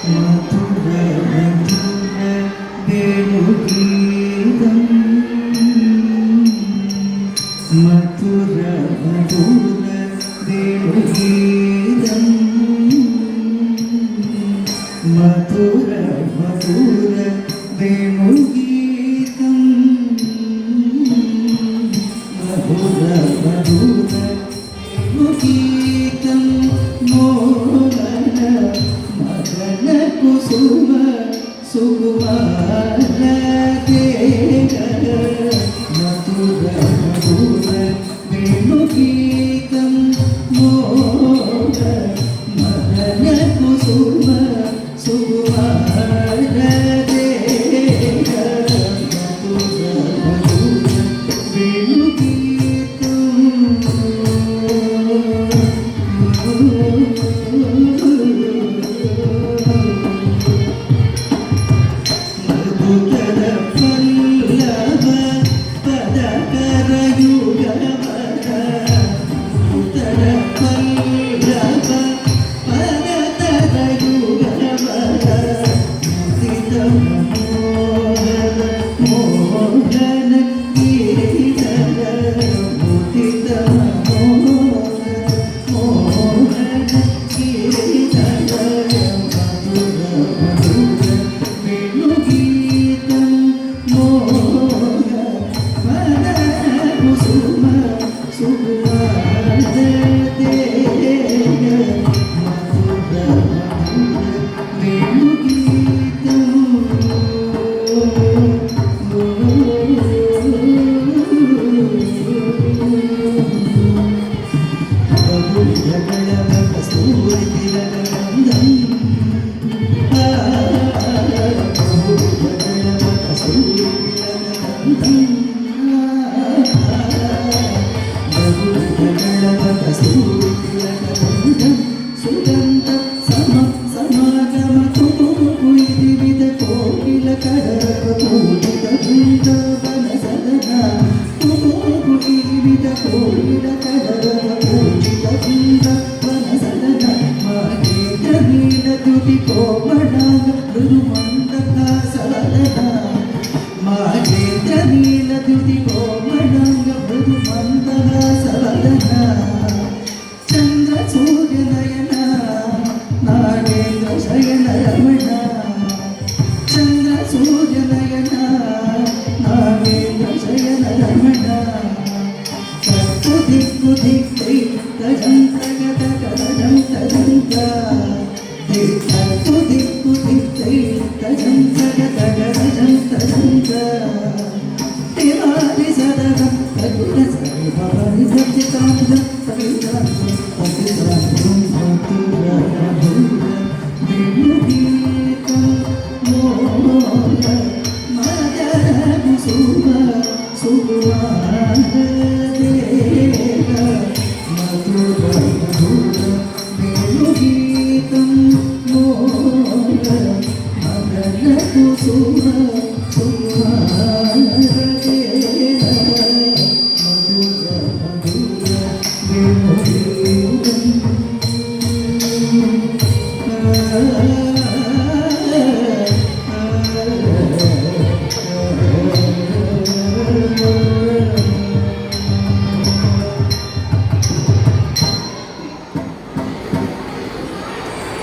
మధుర మధుర వేణుగీతం మధుర మధుర వేణుగీతం మధుర మధుర వేణుగీతం మధుర మధుర వేణుగీతం మోహన మదన కుసుమ సుకుమార మధుర మధుర వేణుగీతం మోహన మదన కుసుమ సుకుమార మధుర మధుర వేణుగీతం మధుకర పల్లవ పదకర యుగవర మధుకర పల్లవ పదకర యుగవర ముదిత మోహన మోహన గిరిధర ముదిత మోహన మోహన గిరిధర మధుర మధుర వేణుగీతం మోహన మదన కుసుమ సుకుమార మధుర మధుర వేణుగీతం కస్తూరి తిలకనందం సుగంధ సమాగమ వివిధ కోకిల కడక పూజిత బృందావన సదన వివిధ కోకిల కడక పూజిత బృందావన సదన మాగేంద్ర నీల తుది కోమడాంగ మృదు మందక సదన మాగేంద్ర నీల తుది కోమడాంగ మృదు మందక సదన చంద్ర సూర్య నయన నాగేంద్ర శయన రమణ చంద్ర సూర్య నయన నాగేంద్ర శయన రమణ తప్పు దిక్కు దిక్కై తజంత గత కలజంత జంత తప్పు దిక్కు దిక్కై తజంత గత కలజంత జంత దేవాది సదగం తగుణ సరి భవని సత్యకాంత సవితాంత